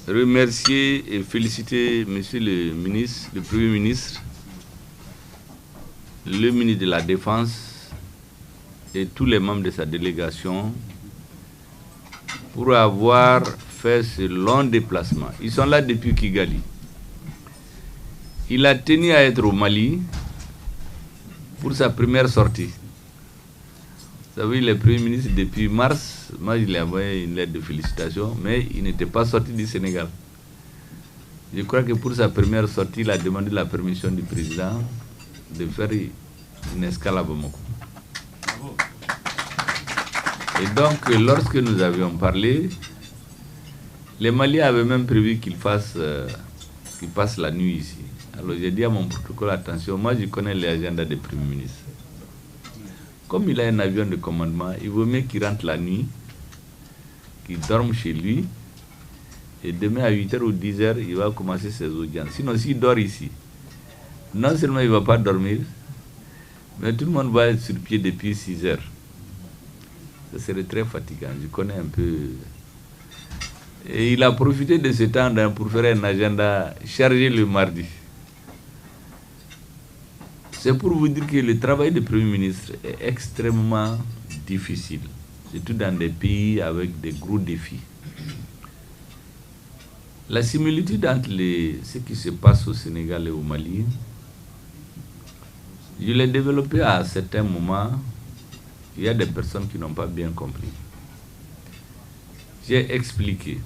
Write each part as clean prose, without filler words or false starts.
remercier et féliciter Monsieur le ministre, le Premier ministre, le ministre de la Défense et tous les membres de sa délégation pour avoir fait ce long déplacement. Ils sont là depuis Kigali. Il a tenu à être au Mali pour sa première sortie. Vous savez, le Premier ministre, depuis mars, moi je lui ai envoyé une lettre de félicitations, mais il n'était pas sorti du Sénégal. Je crois que pour sa première sortie, il a demandé la permission du président de faire une escale à Bamako. Et donc, lorsque nous avions parlé, les Maliens avaient même prévu qu'il passe la nuit ici. Alors j'ai dit à mon protocole, attention, moi je connais les agendas des premiers ministres. Comme il a un avion de commandement, il vaut mieux qu'il rentre la nuit, qu'il dorme chez lui, et demain à 8h ou 10h, il va commencer ses audiences. Sinon, s'il dort ici, non seulement il ne va pas dormir, mais tout le monde va être sur pied depuis 6h. Ça serait très fatigant, je connais un peu. Et il a profité de ce temps pour faire un agenda chargé le mardi. C'est pour vous dire que le travail du Premier ministre est extrêmement difficile, surtout dans des pays avec des gros défis. La similitude entre ce qui se passe au Sénégal et au Mali, je l'ai développé à certains moments. Il y a des personnes qui n'ont pas bien compris. J'ai expliqué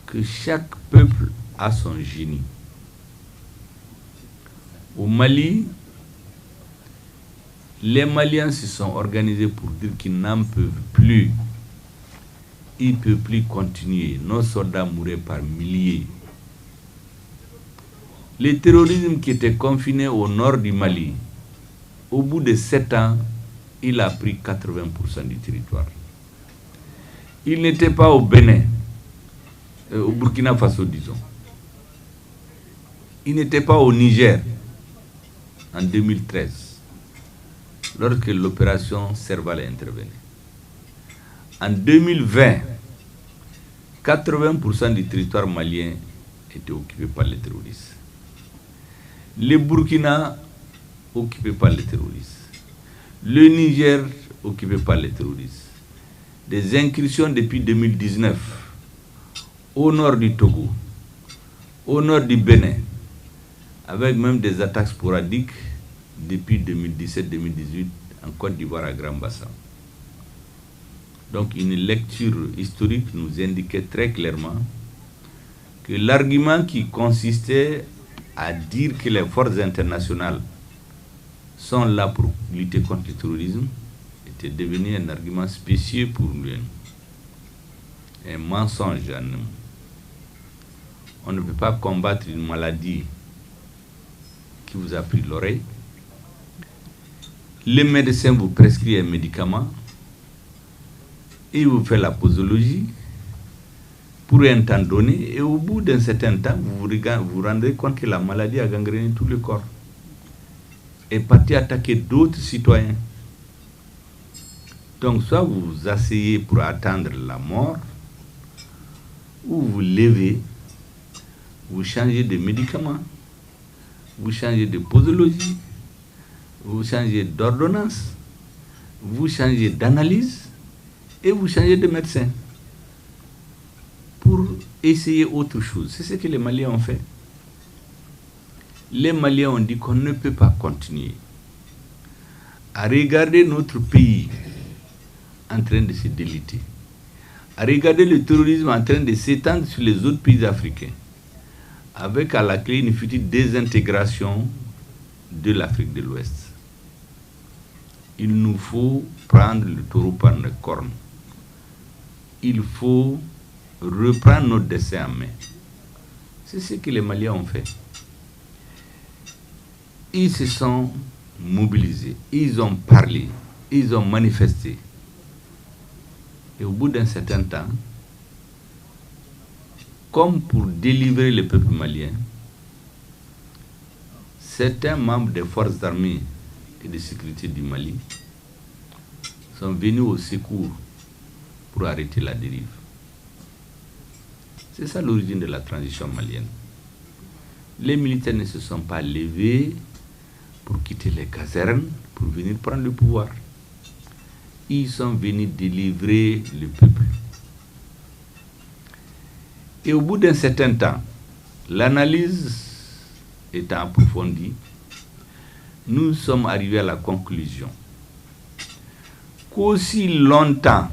que chaque peuple a son génie. Au Mali, les Maliens se sont organisés pour dire qu'ils n'en peuvent plus. Ils ne peuvent plus continuer. Nos soldats mouraient par milliers. Le terrorisme qui était confiné au nord du Mali, au bout de 7 ans, il a pris 80% du territoire. Il n'était pas au Bénin, au Burkina Faso, disons. Il n'était pas au Niger en 2013, lorsque l'opération Serval est intervenue. En 2020, 80% du territoire malien était occupé par les terroristes. Le Burkina, occupé par les terroristes. Le Niger, occupé par les terroristes. Des incursions depuis 2019 au nord du Togo, au nord du Bénin, avec même des attaques sporadiques depuis 2017-2018 en Côte d'Ivoire à Grand Bassin. Donc une lecture historique nous indiquait très clairement que l'argument qui consistait à dire que les forces internationales sont là pour lutter contre le terrorisme était devenu un argument spécieux pour nous, un mensonge à nous. On ne peut pas combattre une maladie qui vous a pris l'oreille. Le médecin vous prescrit un médicament, il vous fait la posologie pour un temps donné, et au bout d'un certain temps, vous vous rendez compte que la maladie a gangréné tout le corps et parti attaquer d'autres citoyens. Donc, soit vous vous asseyez pour attendre la mort, ou vous levez, vous changez de médicament, vous changez de posologie, vous changez d'ordonnance, vous changez d'analyse et vous changez de médecin pour essayer autre chose. C'est ce que les Maliens ont fait. Les Maliens ont dit qu'on ne peut pas continuer à regarder notre pays en train de se déliter, à regarder le terrorisme en train de s'étendre sur les autres pays africains, avec à la clé une future désintégration de l'Afrique de l'Ouest. Il nous faut prendre le taureau par les cornes. Il faut reprendre notre destin en main. C'est ce que les Maliens ont fait. Ils se sont mobilisés, ils ont parlé, ils ont manifesté. Et au bout d'un certain temps, comme pour délivrer le peuple malien, certains membres des forces armées et de sécurité du Mali sont venus au secours pour arrêter la dérive. C'est ça l'origine de la transition malienne. Les militaires ne se sont pas levés pour quitter les casernes, pour venir prendre le pouvoir. Ils sont venus délivrer le peuple. Et au bout d'un certain temps, l'analyse étant approfondie, nous sommes arrivés à la conclusion qu'aussi longtemps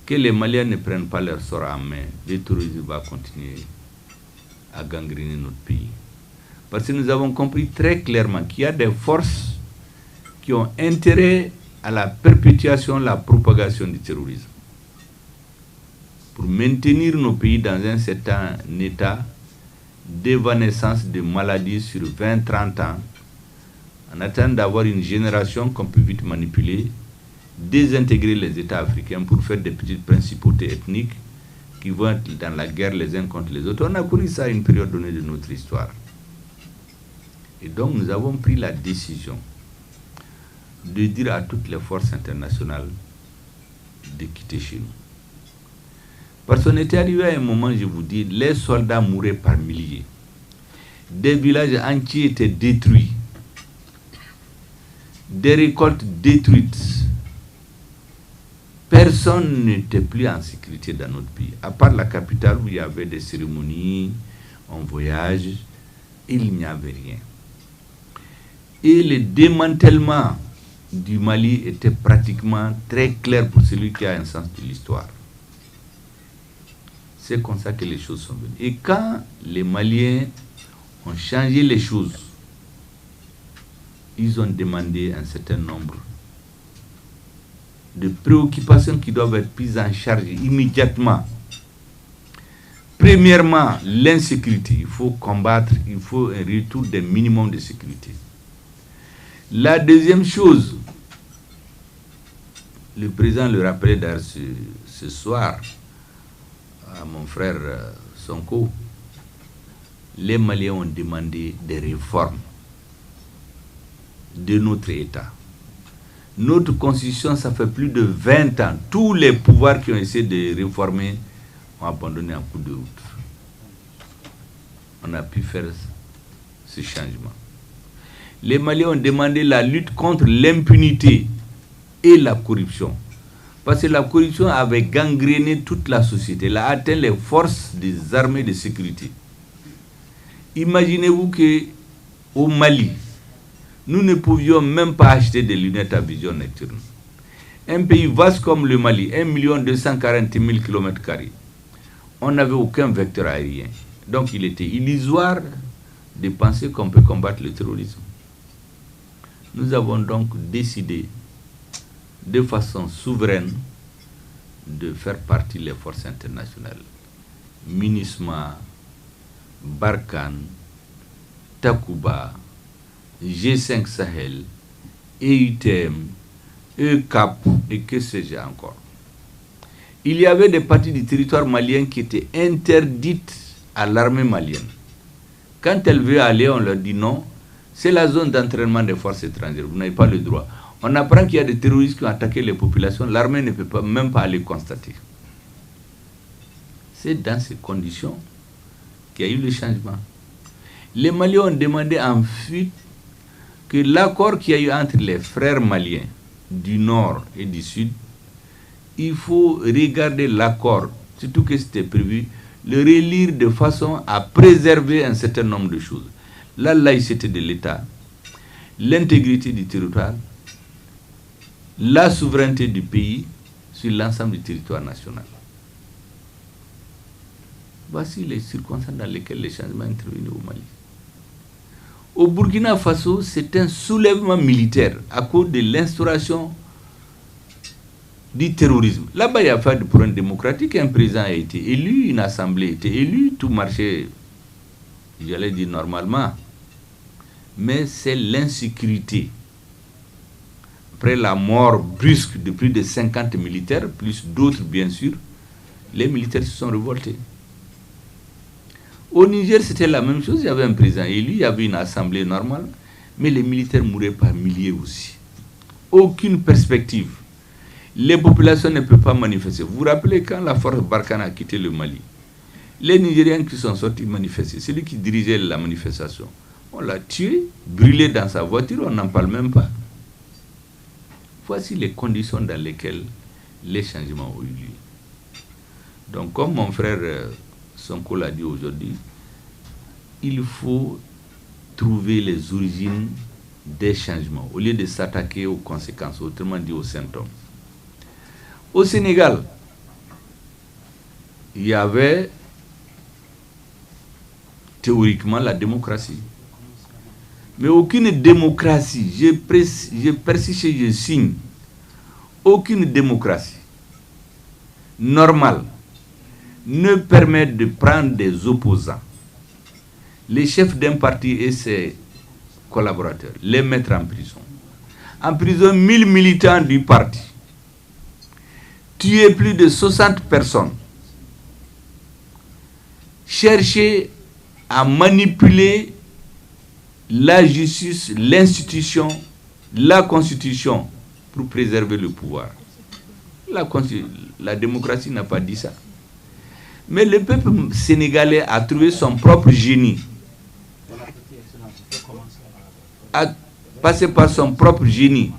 que les Maliens ne prennent pas leur sort en main, le terrorisme va continuer à gangréner notre pays. Parce que nous avons compris très clairement qu'il y a des forces qui ont intérêt à la perpétuation, la propagation du terrorisme. Pour maintenir nos pays dans un certain état d'évanescence de maladies sur 20-30 ans, en attendant d'avoir une génération qu'on peut vite manipuler, désintégrer les États africains pour faire des petites principautés ethniques qui vont être dans la guerre les uns contre les autres. On a connu ça à une période donnée de notre histoire. Et donc nous avons pris la décision de dire à toutes les forces internationales de quitter chez nous. Parce qu'on était arrivé à un moment, je vous dis, les soldats mouraient par milliers. Des villages entiers étaient détruits. Des récoltes détruites. Personne n'était plus en sécurité dans notre pays. À part la capitale où il y avait des cérémonies, on voyage, il n'y avait rien. Et le démantèlement du Mali était pratiquement très clair pour celui qui a un sens de l'histoire. C'est comme ça que les choses sont venues. Et quand les Maliens ont changé les choses, ils ont demandé un certain nombre de préoccupations qui doivent être prises en charge immédiatement. Premièrement, l'insécurité. Il faut combattre, il faut un retour des minimums de sécurité. La deuxième chose, le président le rappelait d'ailleurs ce soir à mon frère Sonko, les Maliens ont demandé des réformes de notre État. Notre constitution, ça fait plus de 20 ans. Tous les pouvoirs qui ont essayé de réformer ont abandonné en cours de route. On a pu faire ce changement. Les Maliens ont demandé la lutte contre l'impunité et la corruption. Parce que la corruption avait gangréné toute la société. Elle a atteint les forces des armées de sécurité. Imaginez-vous qu'au Mali, nous ne pouvions même pas acheter des lunettes à vision nocturne. Un pays vaste comme le Mali, 1 240 000 km², on n'avait aucun vecteur aérien. Donc il était illusoire de penser qu'on peut combattre le terrorisme. Nous avons donc décidé de façon souveraine de faire partie des forces internationales. MINUSMA, Barkhane, Takuba, G5 Sahel, EUTM, ECAP et que sais-je encore. Il y avait des parties du territoire malien qui étaient interdites à l'armée malienne. Quand elle veut aller, on leur dit non, c'est la zone d'entraînement des forces étrangères, vous n'avez pas le droit. On apprend qu'il y a des terroristes qui ont attaqué les populations, l'armée ne peut même pas aller constater. C'est dans ces conditions qu'il y a eu le changement. Les Maliens ont demandé en fuite que l'accord qu'il y a eu entre les frères maliens du Nord et du Sud, il faut regarder l'accord, surtout que c'était prévu, le relire de façon à préserver un certain nombre de choses. La laïcité de l'État, l'intégrité du territoire, la souveraineté du pays sur l'ensemble du territoire national. Voici les circonstances dans lesquelles les changements sont intervenus au Mali. Au Burkina Faso, c'est un soulèvement militaire à cause de l'instauration du terrorisme. Là-bas, il y a pas de problème démocratique. Un président a été élu, une assemblée a été élue, tout marchait, j'allais dire normalement. Mais c'est l'insécurité. Après la mort brusque de plus de 50 militaires, plus d'autres bien sûr, les militaires se sont révoltés. Au Niger, c'était la même chose. Il y avait un président élu, il y avait une assemblée normale, mais les militaires mouraient par milliers aussi. Aucune perspective. Les populations ne peuvent pas manifester. Vous vous rappelez quand la force Barkhane a quitté le Mali? Les Nigériens qui sont sortis manifester, celui qui dirigeait la manifestation, on l'a tué, brûlé dans sa voiture, on n'en parle même pas. Voici les conditions dans lesquelles les changements ont eu lieu. Donc, comme mon frère Sonko l'a dit aujourd'hui, il faut trouver les origines des changements au lieu de s'attaquer aux conséquences, autrement dit aux symptômes. Au Sénégal, il y avait théoriquement la démocratie. Mais aucune démocratie, je persiste et je signe, aucune démocratie normale ne permet de prendre des opposants, les chefs d'un parti et ses collaborateurs, les mettre en prison. En prison, 1000 militants du parti, tuer plus de 60 personnes, chercher à manipuler la justice, l'institution, la constitution pour préserver le pouvoir. La démocratie n'a pas dit ça. Mais le peuple sénégalais a trouvé son propre génie, a passé par son propre génie.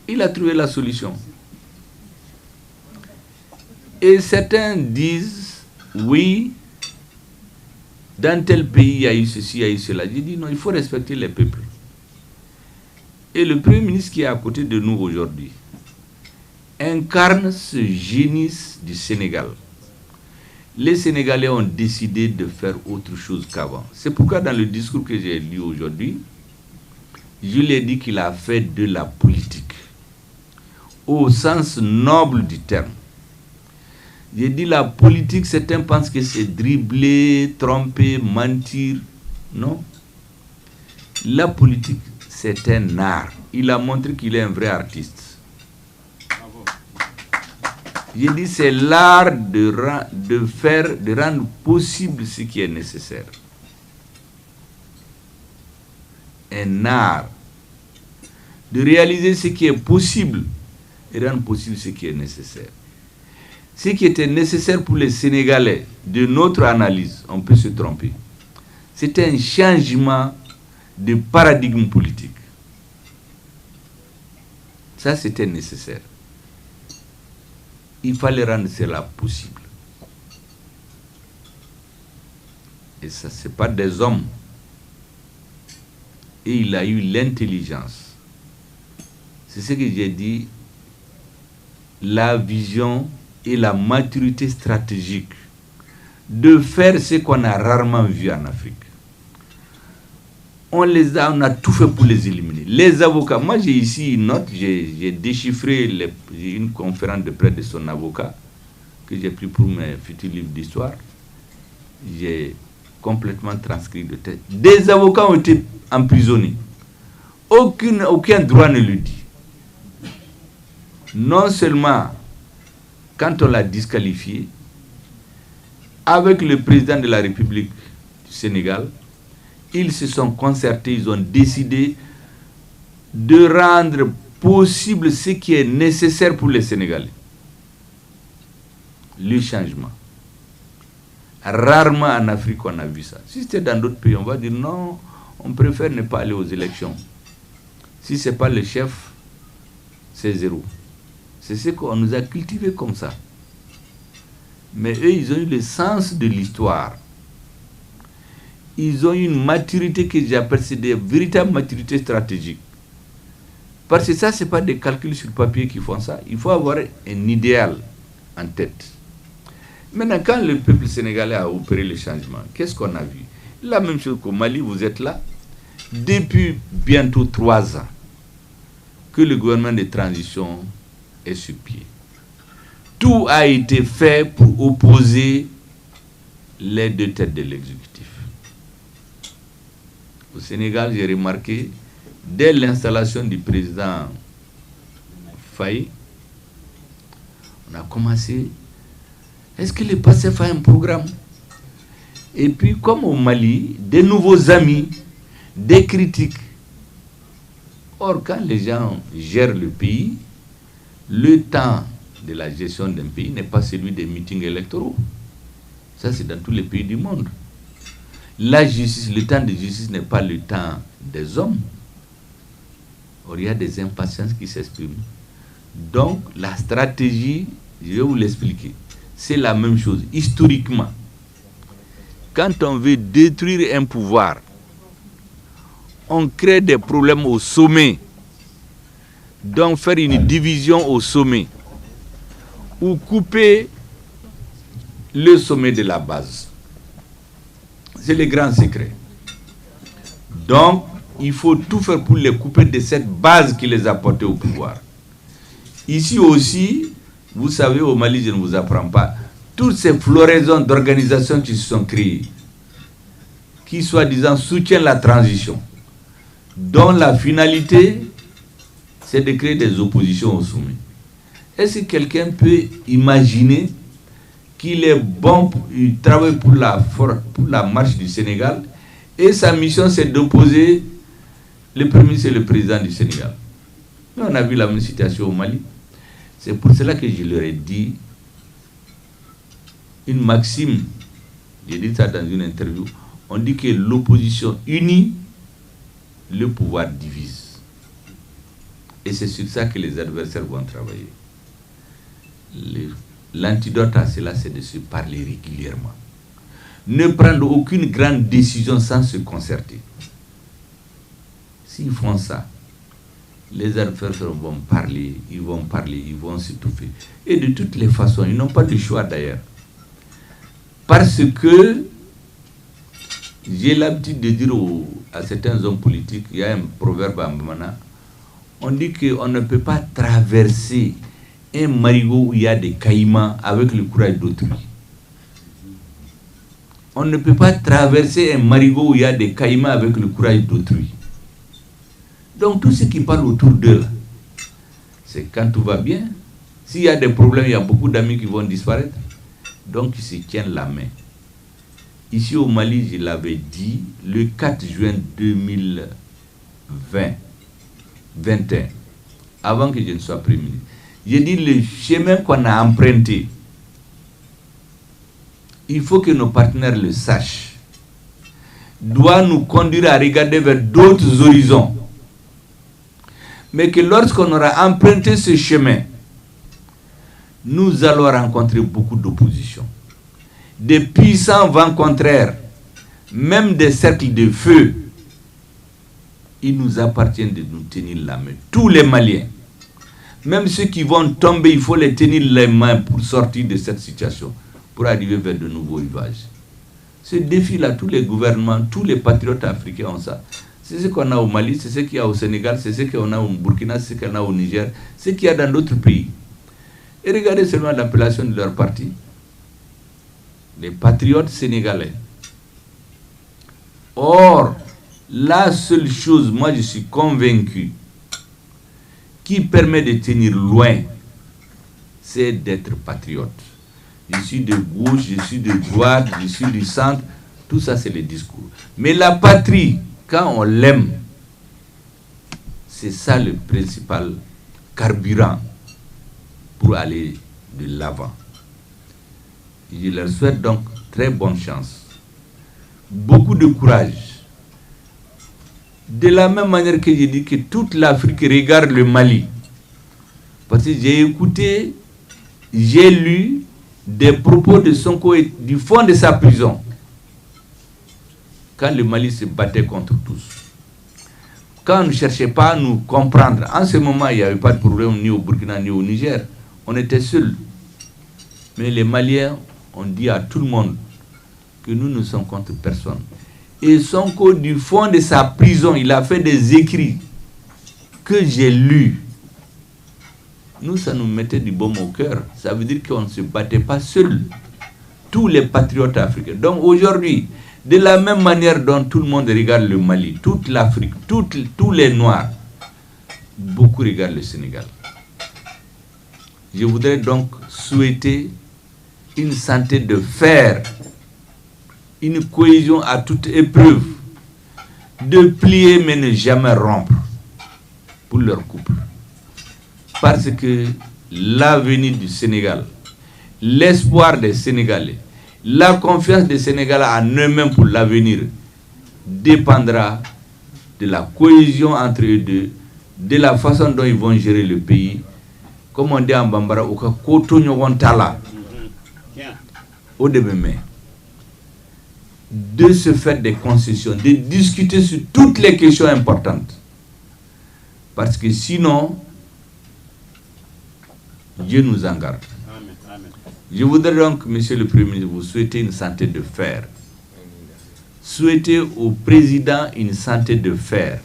Il a trouvé la solution. Et certains disent, oui, dans tel pays, il y a eu ceci, il y a eu cela. J'ai dit, non, il faut respecter les peuples. Et le Premier ministre qui est à côté de nous aujourd'hui incarne ce génie du Sénégal. Les Sénégalais ont décidé de faire autre chose qu'avant. C'est pourquoi dans le discours que j'ai lu aujourd'hui, je lui ai dit qu'il a fait de la politique, au sens noble du terme. J'ai dit la politique, certains pensent que c'est dribbler, tromper, mentir. Non. La politique, c'est un art. Il a montré qu'il est un vrai artiste. J'ai dit c'est l'art de rendre possible ce qui est nécessaire. Un art de réaliser ce qui est possible et rendre possible ce qui est nécessaire. Ce qui était nécessaire pour les Sénégalais, de notre analyse, on peut se tromper, c'était un changement de paradigme politique. Ça, c'était nécessaire. Il fallait rendre cela possible. Et ça, ce n'est pas des hommes. Et il a eu l'intelligence. C'est ce que j'ai dit, la vision et la maturité stratégique de faire ce qu'on a rarement vu en Afrique. On a tout fait pour les éliminer. Les avocats, moi j'ai ici une note, j'ai déchiffré une conférence de presse de son avocat que j'ai pris pour mes futurs livres d'histoire. J'ai complètement transcrit de tête. Des avocats ont été emprisonnés. Aucun droit ne le dit. Non seulement quand on l'a disqualifié, avec le président de la République du Sénégal, ils se sont concertés, ils ont décidé de rendre possible ce qui est nécessaire pour les Sénégalais. Le changement. Rarement en Afrique on a vu ça. Si c'était dans d'autres pays, on va dire non, on préfère ne pas aller aux élections. Si ce n'est pas le chef, c'est zéro. C'est ce qu'on nous a cultivé comme ça. Mais eux, ils ont eu le sens de l'histoire. Ils ont eu une maturité que j'appelle, c'est des véritables maturités stratégiques. Parce que ça, ce n'est pas des calculs sur papier qui font ça. Il faut avoir un idéal en tête. Maintenant, quand le peuple sénégalais a opéré le changement, qu'est-ce qu'on a vu? La même chose qu'au Mali, vous êtes là. Depuis bientôt 3 ans que le gouvernement de transition est sur pied. Tout a été fait pour opposer les deux têtes de l'exécutif. Au Sénégal, j'ai remarqué, dès l'installation du président Faye, on a commencé, est-ce que le PASTEF a un programme? Et puis, comme au Mali, des nouveaux amis, des critiques. Or, quand les gens gèrent le pays, le temps de la gestion d'un pays n'est pas celui des meetings électoraux. Ça, c'est dans tous les pays du monde. La justice, le temps de justice n'est pas le temps des hommes. Or, il y a des impatiences qui s'expriment. Donc, la stratégie, je vais vous l'expliquer, c'est la même chose. Historiquement, quand on veut détruire un pouvoir, on crée des problèmes au sommet. Donc, faire une division au sommet ou couper le sommet de la base. C'est le grand secret. Donc, il faut tout faire pour les couper de cette base qui les a portés au pouvoir. Ici aussi, vous savez, au Mali, je ne vous apprends pas, toutes ces floraisons d'organisations qui se sont créées, qui soi-disant soutiennent la transition, dont la finalité, c'est de créer des oppositions au sommet. Est-ce que quelqu'un peut imaginer qu'il est bon, il travaille pour la marche du Sénégal, et sa mission c'est d'opposer le premier, c'est le président du Sénégal. Mais on a vu la même situation au Mali. C'est pour cela que je leur ai dit une maxime, j'ai dit ça dans une interview, on dit que l'opposition unie, le pouvoir divise. Et c'est sur ça que les adversaires vont travailler. L'antidote à cela, c'est de se parler régulièrement. Ne prendre aucune grande décision sans se concerter. S'ils font ça, les adversaires vont parler, ils vont s'étouffer. Et de toutes les façons, ils n'ont pas de choix d'ailleurs. Parce que j'ai l'habitude de dire à certains hommes politiques, il y a un proverbe à Mbamana, on dit qu'on ne peut pas traverser un marigot où il y a des caïmans avec le courage d'autrui. On ne peut pas traverser un marigot où il y a des caïmans avec le courage d'autrui. Donc tout ce qui parle autour d'eux, c'est quand tout va bien. S'il y a des problèmes, il y a beaucoup d'amis qui vont disparaître. Donc ils se tiennent la main. Ici au Mali, je l'avais dit, le 4 juin 2021, avant que je ne sois Premier ministre, j'ai dit le chemin qu'on a emprunté, il faut que nos partenaires le sachent, doit nous conduire à regarder vers d'autres horizons. Mais que lorsqu'on aura emprunté ce chemin, nous allons rencontrer beaucoup d'opposition. Des puissants vents contraires, même des cercles de feu. Il nous appartient de nous tenir la main. Tous les Maliens, même ceux qui vont tomber, il faut les tenir les mains pour sortir de cette situation, pour arriver vers de nouveaux rivages. Ce défi-là, tous les gouvernements, tous les patriotes africains ont ça. C'est ce qu'on a au Mali, c'est ce qu'il y a au Sénégal, c'est ce qu'on a au Burkina, c'est ce qu'on a au Niger, c'est ce qu'il y a dans d'autres pays. Et regardez seulement l'appellation de leur parti. Les patriotes sénégalais. Or, la seule chose, moi je suis convaincu, qui permet de tenir loin, c'est d'être patriote. Je suis de gauche, je suis de droite, je suis du centre, tout ça c'est le discours. Mais la patrie, quand on l'aime, c'est ça le principal carburant pour aller de l'avant. Je leur souhaite donc très bonne chance, beaucoup de courage. De la même manière que j'ai dit que toute l'Afrique regarde le Mali, parce que j'ai écouté, j'ai lu des propos de Sonko du fond de sa prison, quand le Mali se battait contre tous. Quand on ne cherchait pas à nous comprendre, en ce moment, il n'y avait pas de problème ni au Burkina ni au Niger. On était seuls. Mais les Maliens ont dit à tout le monde que nous ne sommes contre personne. Et Sonko, du fond de sa prison, il a fait des écrits que j'ai lus. Nous, ça nous mettait du baume au cœur. Ça veut dire qu'on ne se battait pas seuls. Tous les patriotes africains. Donc aujourd'hui, de la même manière dont tout le monde regarde le Mali, toute l'Afrique, tous les Noirs, beaucoup regardent le Sénégal. Je voudrais donc souhaiter une santé de fer, une cohésion à toute épreuve, de plier mais ne jamais rompre pour leur couple. Parce que l'avenir du Sénégal, l'espoir des Sénégalais La confiance des Sénégalais en eux-mêmes pour l'avenir dépendra de la cohésion entre eux deux, de la façon dont ils vont gérer le pays. Comme on dit en Bambara, au début, de se faire des concessions, de discuter sur toutes les questions importantes. Parce que sinon, Dieu nous en garde. Je voudrais donc, Monsieur le Premier ministre, vous souhaiter une santé de fer. Souhaitez au président une santé de fer.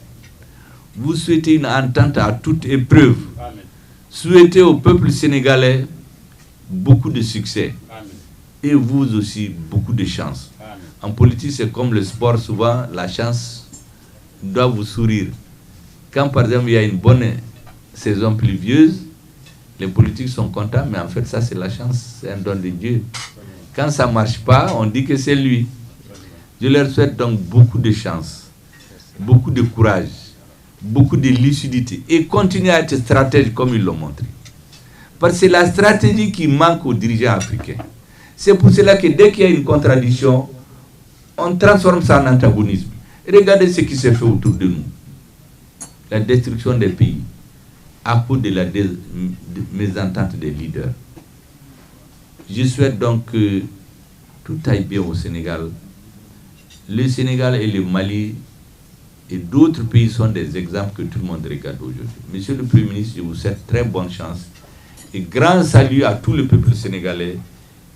Vous souhaitez une entente à toute épreuve. Souhaitez au peuple sénégalais beaucoup de succès. Et vous aussi, beaucoup de chance. En politique, c'est comme le sport, souvent, la chance doit vous sourire. Quand, par exemple, il y a une bonne saison pluvieuse, les politiques sont contents, mais en fait, ça, c'est la chance, c'est un don de Dieu. Quand ça ne marche pas, on dit que c'est lui. Je leur souhaite donc beaucoup de chance, beaucoup de courage, beaucoup de lucidité et continuer à être stratège comme ils l'ont montré. Parce que c'est la stratégie qui manque aux dirigeants africains. C'est pour cela que dès qu'il y a une contradiction, on transforme ça en antagonisme. Et regardez ce qui s'est fait autour de nous. La destruction des pays à cause de la mésentente des leaders. Je souhaite donc que tout aille bien au Sénégal. Le Sénégal et le Mali et d'autres pays sont des exemples que tout le monde regarde aujourd'hui. Monsieur le Premier ministre, je vous souhaite très bonne chance et grand salut à tout le peuple sénégalais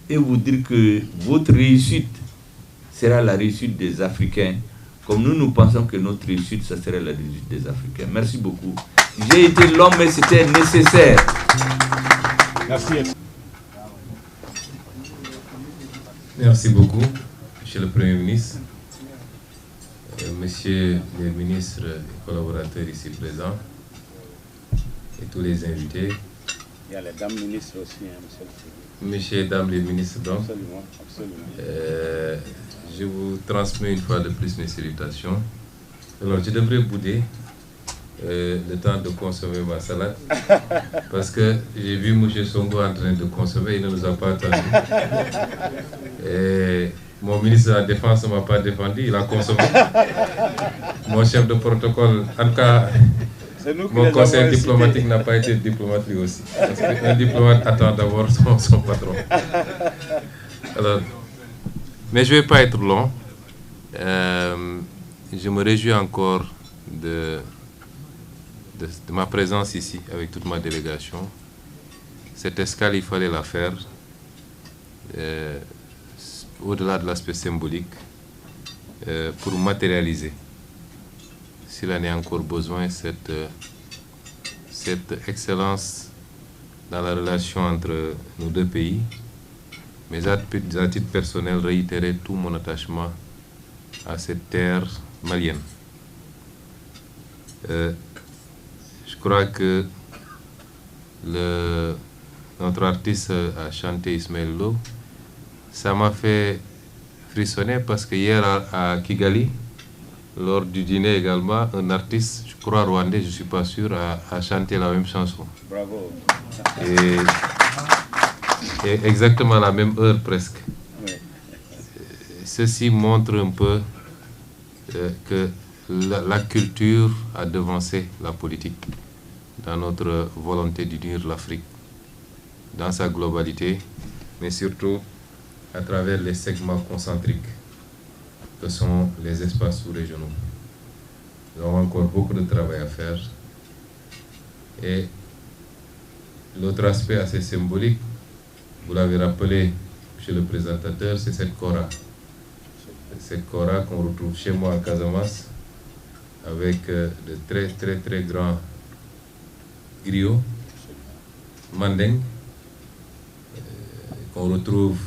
et vous dire que votre réussite sera la réussite des Africains, comme nous pensons que notre réussite, ça serait la réussite des Africains. Merci beaucoup. J'ai été long, mais c'était nécessaire. Merci. Merci beaucoup, Monsieur le Premier ministre, Messieurs les ministres et collaborateurs ici présents, et tous les invités. Il y a les dames ministres aussi, hein, Monsieur le Président. Messieurs et dames les ministres, donc. Absolument, absolument. Je vous transmets une fois de plus mes salutations. Alors, je devrais bouder le temps de consommer ma salade parce que j'ai vu M. Sonko en train de consommer, il ne nous a pas attendu. Et mon ministre de la Défense ne m'a pas défendu, il a consommé. Mon chef de protocole, en tout cas, mon conseil diplomatique n'a pas été diplomate lui aussi. Parce qu'un diplomate attend d'abord son patron. Alors, mais je ne vais pas être long. Je me réjouis encore de ma présence ici avec toute ma délégation. Cette escale, il fallait la faire au-delà de l'aspect symbolique pour matérialiser, s'il en est encore besoin, cette excellence dans la relation entre nos deux pays. Mais à titre personnel, réitérer tout mon attachement à cette terre malienne. Je crois que notre artiste a chanté Ismaël Lo. Ça m'a fait frissonner parce que hier à Kigali, lors du dîner également, un artiste, je crois rwandais, je ne suis pas sûr, a chanté la même chanson. Bravo. Et exactement à la même heure presque. Oui. Ceci montre un peu que la culture a devancé la politique dans notre volonté d'unir l'Afrique dans sa globalité, mais surtout à travers les segments concentriques que sont les espaces sous-régionaux. Nous avons encore beaucoup de travail à faire. Et l'autre aspect assez symbolique, vous l'avez rappelé, Monsieur le présentateur, c'est cette kora. Cette kora qu'on retrouve chez moi à Casamance, avec de très très très grands griots, mandingues, qu'on retrouve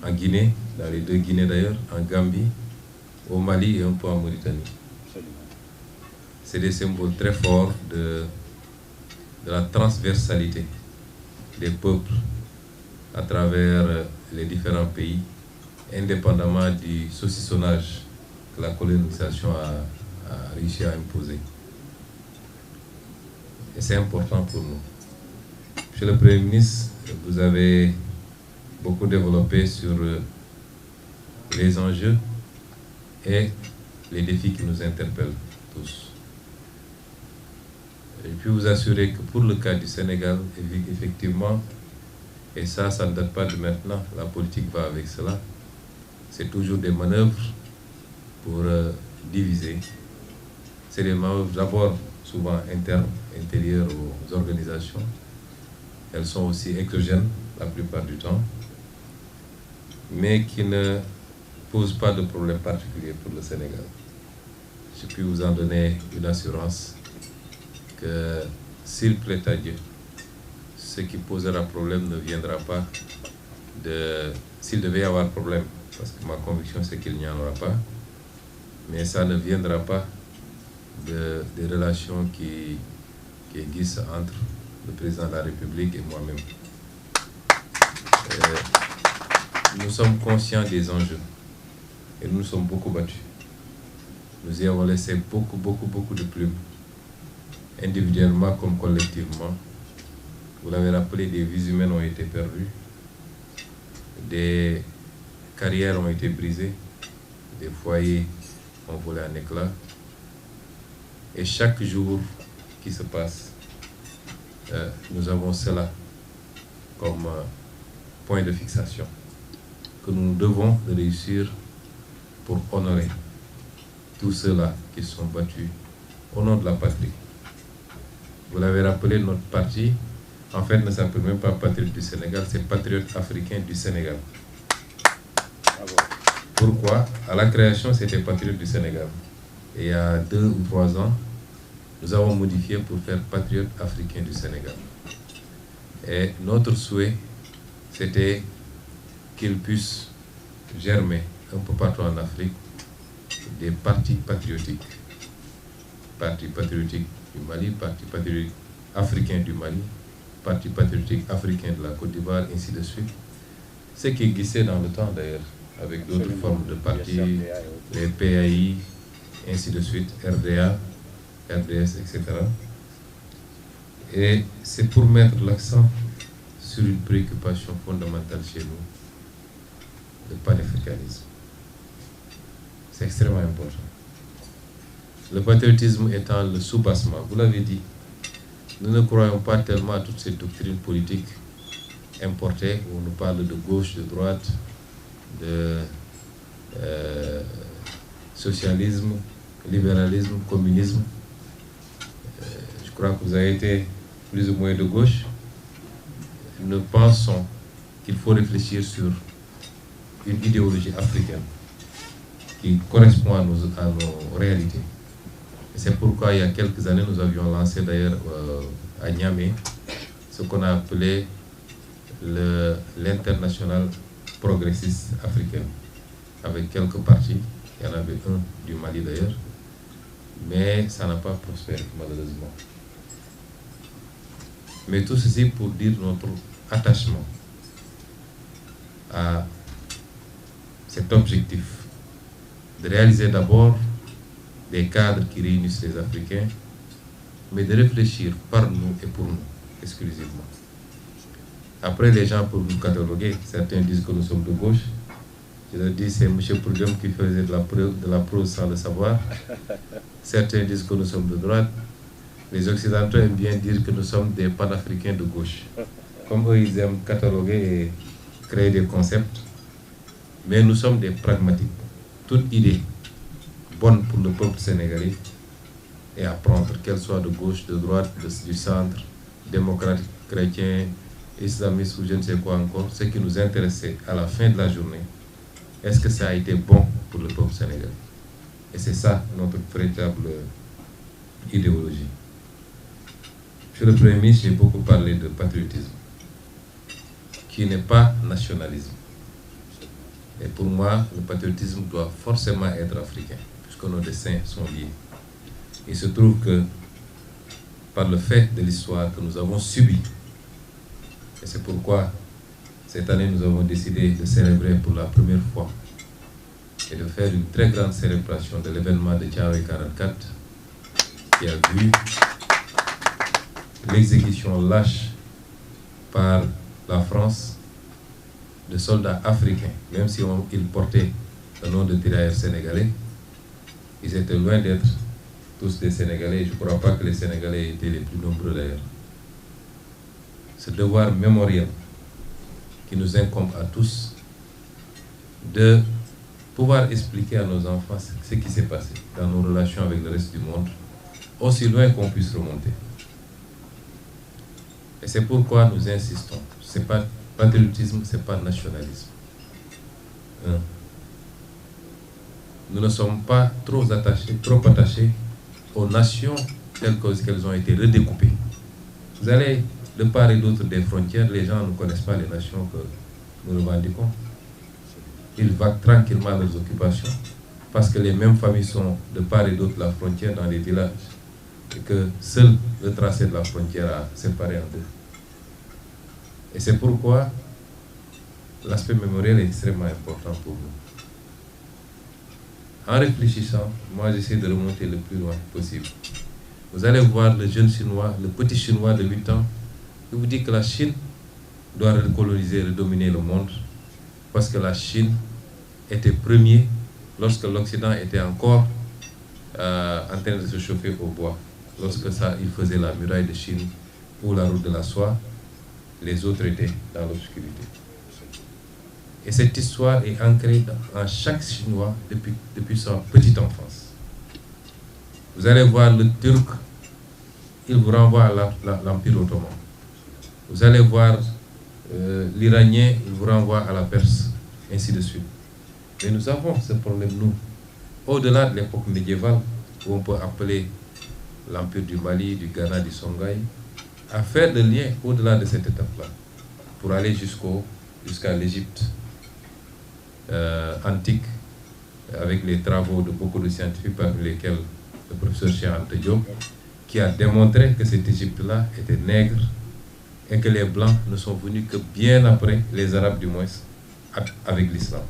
en Guinée, dans les deux Guinées d'ailleurs, en Gambie, au Mali et un peu en Mauritanie. C'est des symboles très forts de la transversalité des peuples à travers les différents pays, indépendamment du saucissonnage que la colonisation a réussi à imposer. Et c'est important pour nous. Monsieur le Premier ministre, vous avez beaucoup développé sur les enjeux et les défis qui nous interpellent tous. Je puis vous assurer que pour le cas du Sénégal, effectivement, et ça ne date pas de maintenant, la politique va avec cela, c'est toujours des manœuvres pour diviser. C'est des manœuvres d'abord souvent internes, intérieures aux organisations. Elles sont aussi exogènes la plupart du temps, mais qui ne posent pas de problème particulier pour le Sénégal. Je puis vous en donner une assurance que s'il plaît à Dieu, ce qui posera problème ne viendra pas de... S'il devait y avoir problème, parce que ma conviction c'est qu'il n'y en aura pas, mais ça ne viendra pas des relations qui existent entre le président de la République et moi-même. Nous sommes conscients des enjeux et nous nous sommes beaucoup battus. Nous y avons laissé beaucoup de plumes, individuellement comme collectivement. Vous l'avez rappelé, des vies humaines ont été perdues, des carrières ont été brisées, des foyers ont volé en éclats. Et chaque jour qui se passe, nous avons cela comme point de fixation, que nous devons réussir pour honorer tous ceux-là qui sont battus au nom de la patrie. Vous l'avez rappelé, notre parti, en fait, ne s'appelle même pas Patriote du Sénégal, c'est Patriote africain du Sénégal. Pourquoi? À la création, c'était Patriote du Sénégal. Et il y a 2 ou 3 ans, nous avons modifié pour faire Patriote africain du Sénégal. Et notre souhait, c'était qu'il puisse germer un peu partout en Afrique des partis patriotiques. Parti patriotique du Mali, Parti patriotique africain du Mali, Parti patriotique africain de la Côte d'Ivoire, ainsi de suite. Ce qui existait dans le temps d'ailleurs, avec d'autres formes de partis, les PAI, ainsi de suite, RDA, RDS, etc. Et c'est pour mettre l'accent sur une préoccupation fondamentale chez nous, le panafricanisme. C'est extrêmement important. Le patriotisme étant le soubassement, vous l'avez dit, nous ne croyons pas tellement à toutes ces doctrines politiques importées où on nous parle de gauche, de droite, de socialisme, libéralisme, communisme. Je crois que vous avez été plus ou moins de gauche. Nous pensons qu'il faut réfléchir sur une idéologie africaine qui correspond à nos réalités. Et c'est pourquoi il y a quelques années, nous avions lancé d'ailleurs à Niamey ce qu'on a appelé l'international progressiste africain, avec quelques partis. Il y en avait un du Mali d'ailleurs, mais ça n'a pas prospéré malheureusement. Mais tout ceci pour dire notre attachement à cet objectif de réaliser d'abord des cadres qui réunissent les Africains, mais de réfléchir par nous et pour nous exclusivement. Après, les gens peuvent nous cataloguer. Certains disent que nous sommes de gauche. Je leur dis, c'est M. Prudhomme qui faisait de la prose sans le savoir. Certains disent que nous sommes de droite. Les Occidentaux aiment bien dire que nous sommes des panafricains de gauche. Comme eux, ils aiment cataloguer et créer des concepts. Mais nous sommes des pragmatiques. Toute idée bonne pour le peuple sénégalais est à prendre, qu'elle soit de gauche, de droite, du centre, démocrate, chrétien, islamiste ou je ne sais quoi encore. Ce qui nous intéressait à la fin de la journée, est-ce que ça a été bon pour le peuple sénégalais? Et c'est ça notre véritable idéologie. Monsieur le Premier ministre, j'ai beaucoup parlé de patriotisme, qui n'est pas nationalisme. Et pour moi, le patriotisme doit forcément être africain, puisque nos destins sont liés. Il se trouve que, par le fait de l'histoire que nous avons subi, et c'est pourquoi cette année nous avons décidé de célébrer pour la première fois et de faire une très grande célébration de l'événement de Thiaroye 44, qui a vu l'exécution lâche par la France de soldats africains, même si ils portaient le nom de tirailleurs sénégalais, ils étaient loin d'être tous des Sénégalais. Je ne crois pas que les Sénégalais étaient les plus nombreux d'ailleurs. Ce devoir mémoriel qui nous incombe à tous de pouvoir expliquer à nos enfants ce qui s'est passé dans nos relations avec le reste du monde, aussi loin qu'on puisse remonter. Et c'est pourquoi nous insistons. Ce n'est pas patriotisme, ce n'est pas nationalisme. Nous ne sommes pas trop attachés aux nations telles qu'elles ont été redécoupées. Vous allez de part et d'autre des frontières, les gens ne connaissent pas les nations que nous revendiquons. Ils vaguent tranquillement leurs occupations parce que les mêmes familles sont de part et d'autre de la frontière dans les villages et que seul le tracé de la frontière a séparé en deux. Et c'est pourquoi l'aspect mémoriel est extrêmement important pour nous. En réfléchissant, moi j'essaie de remonter le plus loin possible. Vous allez voir le jeune chinois, le petit chinois de 8 ans, qui vous dit que la Chine doit recoloniser, redominer le monde, parce que la Chine était premier lorsque l'Occident était encore en train de se chauffer au bois. Lorsque il faisait la muraille de Chine ou la route de la soie, les autres étaient dans l'obscurité. Et cette histoire est ancrée en chaque Chinois depuis sa petite enfance. Vous allez voir le Turc, il vous renvoie à l'Empire ottoman. Vous allez voir l'Iranien, il vous renvoie à la Perse, ainsi de suite. Mais nous avons ce problème, nous, au-delà de l'époque médiévale, où on peut appeler l'Empire du Mali, du Ghana, du Songhai, à faire des liens au-delà de cette étape-là, pour aller jusqu'à l'Égypte antique, avec les travaux de beaucoup de scientifiques, parmi lesquels le professeur Cheikh Anta Diop, qui a démontré que cette Égypte-là était nègre et que les Blancs ne sont venus que bien après, les Arabes du moins, avec l'islam.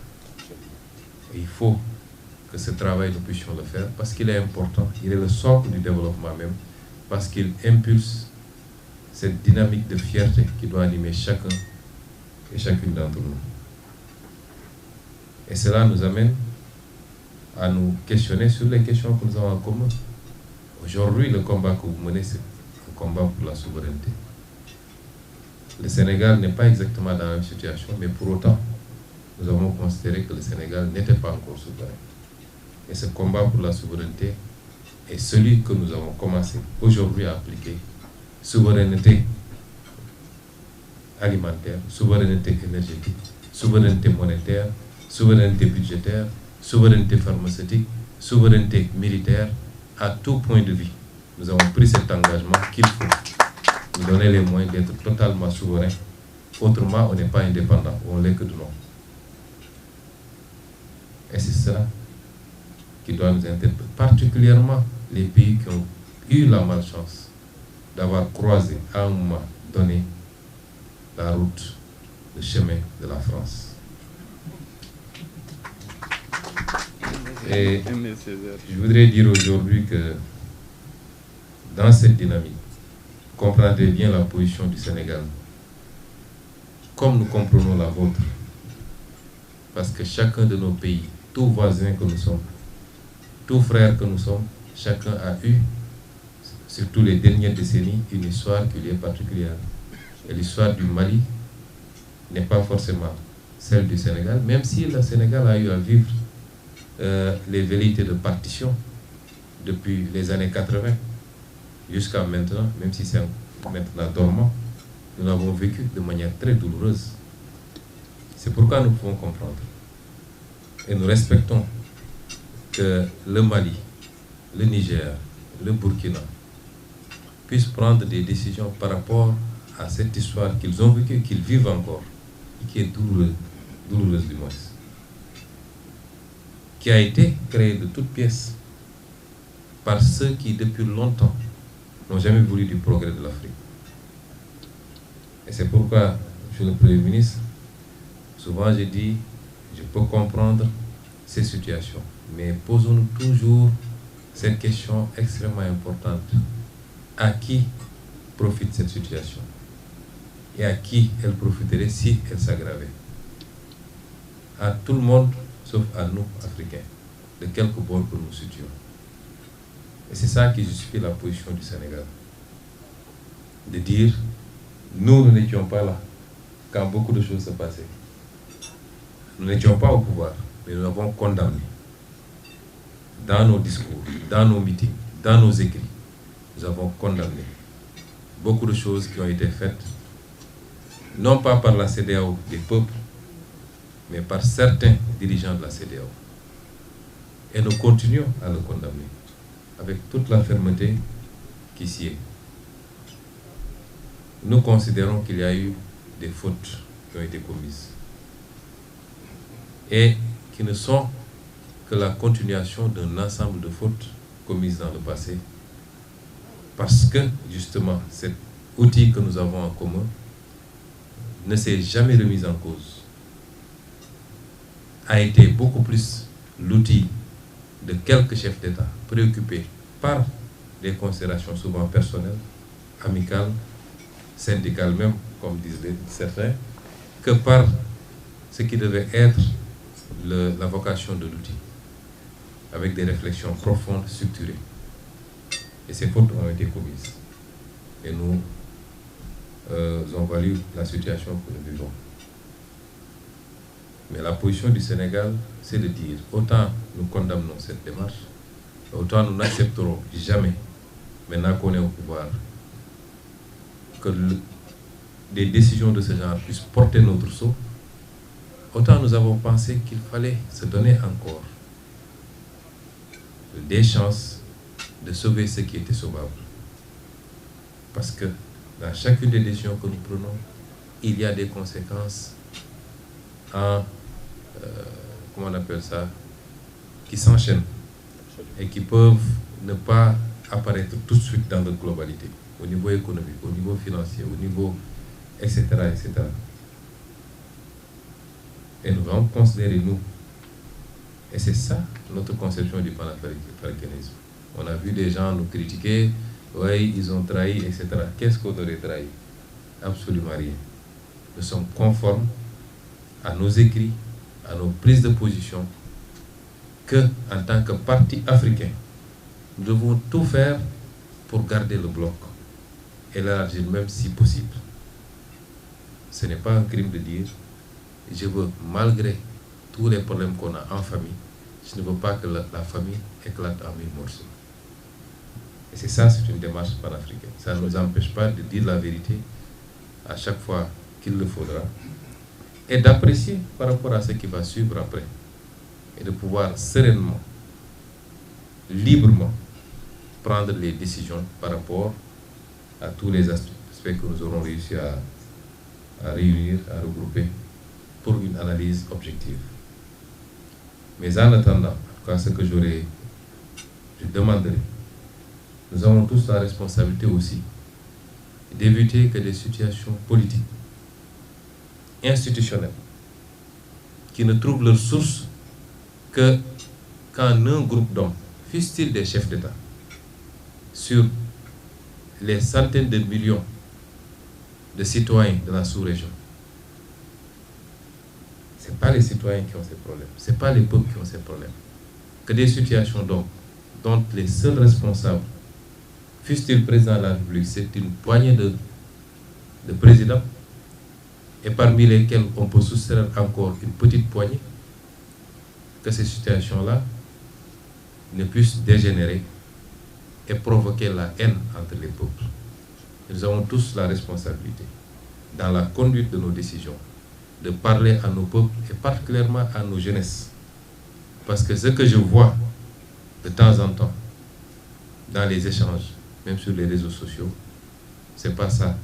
Il faut que ce travail, nous puissions le faire parce qu'il est important, il est le socle du développement même, parce qu'il impulse cette dynamique de fierté qui doit animer chacun et chacune d'entre nous. Et cela nous amène à nous questionner sur les questions que nous avons en commun. Aujourd'hui, le combat que vous menez, c'est un combat pour la souveraineté. Le Sénégal n'est pas exactement dans la même situation, mais pour autant, nous avons considéré que le Sénégal n'était pas encore souverain. Et ce combat pour la souveraineté est celui que nous avons commencé aujourd'hui à appliquer. Souveraineté alimentaire, souveraineté énergétique, souveraineté monétaire, souveraineté budgétaire, souveraineté pharmaceutique, souveraineté militaire, à tout point de vue. Nous avons pris cet engagement qu'il faut nous donner les moyens d'être totalement souverains. Autrement, on n'est pas indépendant, on l'est que de nom. Et c'est cela qui doit nous interpeller, particulièrement les pays qui ont eu la malchance d'avoir croisé à un moment donné la route, le chemin de la France. Et je voudrais dire aujourd'hui que dans cette dynamique, comprendrez bien la position du Sénégal, comme nous comprenons la vôtre, parce que chacun de nos pays, tout voisin que nous sommes, tout frère que nous sommes, chacun a eu, surtout les dernières décennies, une histoire qui lui est particulière. Et l'histoire du Mali n'est pas forcément celle du Sénégal, même si le Sénégal a eu à vivre les velléités de partition depuis les années 80 jusqu'à maintenant, même si c'est maintenant dormant, nous l'avons vécu de manière très douloureuse. C'est pourquoi nous pouvons comprendre. Et nous respectons que le Mali, le Niger, le Burkina puissent prendre des décisions par rapport à cette histoire qu'ils ont vécue, qu'ils vivent encore, et qui est douloureuse du moins, qui a été créée de toutes pièces par ceux qui, depuis longtemps, n'ont jamais voulu du progrès de l'Afrique. Et c'est pourquoi, Monsieur le Premier ministre, souvent je dis, je peux comprendre ces situations, mais posons-nous toujours cette question extrêmement importante. À qui profite cette situation? Et à qui elle profiterait si elle s'aggravait? à tout le monde, sauf à nous, Africains, de quelque bord que nous situons. Et c'est ça qui justifie la position du Sénégal. De dire, nous n'étions pas là quand beaucoup de choses se passaient. Nous n'étions pas au pouvoir, mais nous avons condamné. Dans nos discours, dans nos meetings, dans nos écrits, nous avons condamné beaucoup de choses qui ont été faites, non pas par la CEDEAO des peuples, mais par certains dirigeants de la CEDEAO. Et nous continuons à le condamner, avec toute la fermeté qui s'y est. Nous considérons qu'il y a eu des fautes qui ont été commises et qui ne sont que la continuation d'un ensemble de fautes commises dans le passé, parce que justement cet outil que nous avons en commun ne s'est jamais remis en cause, a été beaucoup plus l'outil de quelques chefs d'État préoccupés par des considérations souvent personnelles, amicales, syndicales même, comme disent certains, que par ce qui devait être la vocation de l'outil, avec des réflexions profondes, structurées. Et ces fautes ont été commises. Et nous ont valu la situation que nous vivons. Mais la position du Sénégal, c'est de dire, autant nous condamnons cette démarche, autant nous n'accepterons jamais, maintenant qu'on est au pouvoir, que des décisions de ce genre puissent porter notre sceau. Autant nous avons pensé qu'il fallait se donner encore des chances de sauver ce qui était sauvable. Parce que dans chacune des décisions que nous prenons, il y a des conséquences comment on appelle ça, qui s'enchaînent et qui peuvent ne pas apparaître tout de suite dans notre globalité, au niveau économique, au niveau financier, au niveau etc. etc. Et nous allons considérer, nous, et c'est ça notre conception du panafricanisme. On a vu des gens nous critiquer, oui, ils ont trahi, etc. Qu'est-ce qu'on aurait trahi? Absolument rien. Nous sommes conformes à nos écrits, à nos prises de position, que, en tant que parti africain, nous devons tout faire pour garder le bloc et l'élargir même si possible. Ce n'est pas un crime de dire, je veux, malgré tous les problèmes qu'on a en famille, je ne veux pas que la famille éclate en mille morceaux. Et c'est ça, c'est une démarche panafricaine. Ça ne nous empêche pas de dire la vérité à chaque fois qu'il le faudra, et d'apprécier par rapport à ce qui va suivre après, et de pouvoir sereinement, librement, prendre les décisions par rapport à tous les aspects que nous aurons réussi à réunir, à regrouper pour une analyse objective. Mais en attendant, en tout cas ce que je demanderai, nous avons tous la responsabilité aussi d'éviter que des situations politiques, institutionnelles, qui ne trouvent leur source que quand un groupe d'hommes, fussent-ils des chefs d'État, sur les centaines de millions de citoyens de la sous-région, ce n'est pas les citoyens qui ont ces problèmes, ce n'est pas les peuples qui ont ces problèmes, que des situations dont les seuls responsables, fussent-ils président de la République, c'est une poignée de présidents, et parmi lesquels on peut soustraire encore une petite poignée, que ces situations-là ne puissent dégénérer et provoquer la haine entre les peuples. Et nous avons tous la responsabilité, dans la conduite de nos décisions, de parler à nos peuples et particulièrement à nos jeunesses. Parce que ce que je vois de temps en temps dans les échanges, même sur les réseaux sociaux, c'est pas ça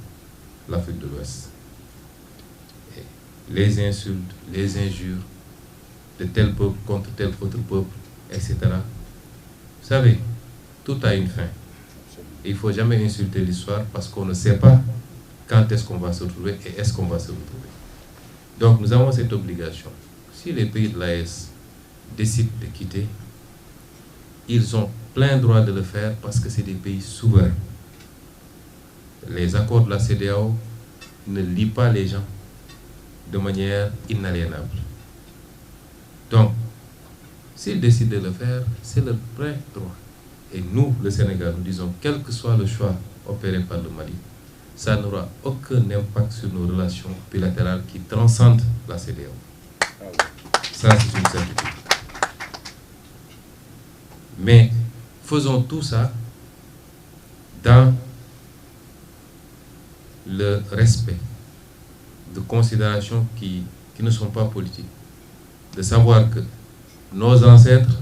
l'Afrique de l'Ouest. Les insultes, les injures de tel peuple contre tel autre peuple, etc. Vous savez, tout a une fin. Et il ne faut jamais insulter l'histoire parce qu'on ne sait pas quand est-ce qu'on va se retrouver et est-ce qu'on va se retrouver. Donc nous avons cette obligation. Si les pays de l'AES décident de quitter, ils ont plein droit de le faire parce que c'est des pays souverains. Les accords de la CEDEAO ne lient pas les gens de manière inaliénable. Donc, s'ils décident de le faire, c'est leur vrai droit. Et nous, le Sénégal, nous disons, quel que soit le choix opéré par le Mali, ça n'aura aucun impact sur nos relations bilatérales qui transcendent la CEDEAO. Ça, c'est une certitude. Mais faisons tout ça dans le respect de considérations qui ne sont pas politiques. De savoir que nos ancêtres,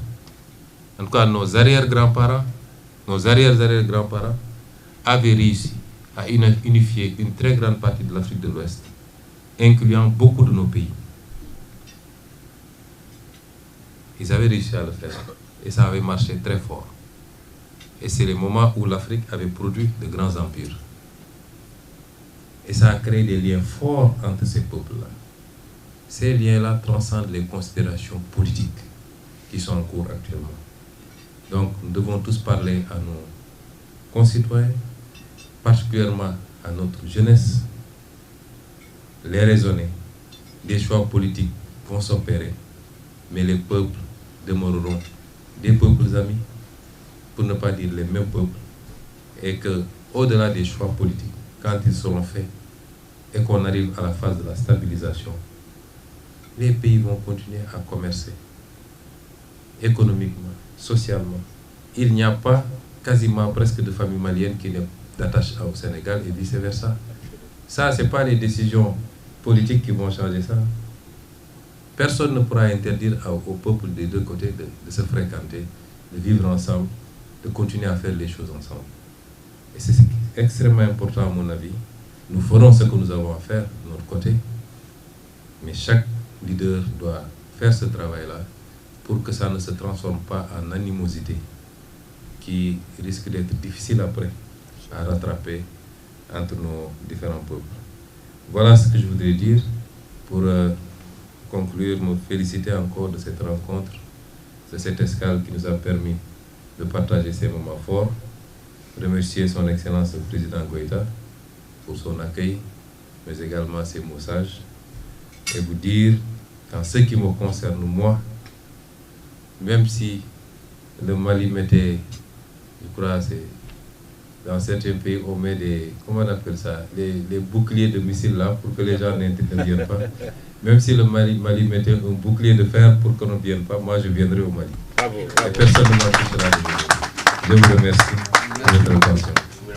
en tout cas nos arrière-grands-parents, nos arrière-arrière-grands-parents, avaient réussi à unifier une très grande partie de l'Afrique de l'Ouest, incluant beaucoup de nos pays. Ils avaient réussi à le faire et ça avait marché très fort. Et c'est le moment où l'Afrique avait produit de grands empires. Et ça a créé des liens forts entre ces peuples-là. Ces liens-là transcendent les considérations politiques qui sont en cours actuellement. Donc nous devons tous parler à nos concitoyens, particulièrement à notre jeunesse, les raisonner. Des choix politiques vont s'opérer, mais les peuples demeureront des peuples amis, pour ne pas dire les mêmes peuples, et que, au-delà des choix politiques, quand ils seront faits et qu'on arrive à la phase de la stabilisation, les pays vont continuer à commercer économiquement, socialement. Il n'y a pas quasiment presque de famille malienne qui n'est d'attache au Sénégal et vice-versa. Ça, ce n'est pas les décisions politiques qui vont changer ça. Personne ne pourra interdire au peuple des deux côtés de se fréquenter, de vivre ensemble, de continuer à faire les choses ensemble. Et c'est extrêmement important à mon avis. Nous ferons ce que nous avons à faire de notre côté, mais chaque leader doit faire ce travail-là pour que ça ne se transforme pas en animosité qui risque d'être difficile après à rattraper entre nos différents peuples. Voilà ce que je voudrais dire pour conclure, me féliciter encore de cette rencontre, de cette escale qui nous a permis de partager ces moments forts, remercier son Excellence le Président Goïta pour son accueil, mais également ses mots sages, et vous dire qu'en ce qui me concerne, moi, même si le Mali mettait, je crois, c'est dans certains pays, on met des, comment on appelle ça, les boucliers de missiles là pour que les gens n'interviennent pas. Même si le Mali mettait un bouclier de fer pour qu'on ne vienne pas, moi je viendrai au Mali. Bravo, bravo. Et personne ne m'empêchera de venir. Je vous remercie de votre attention.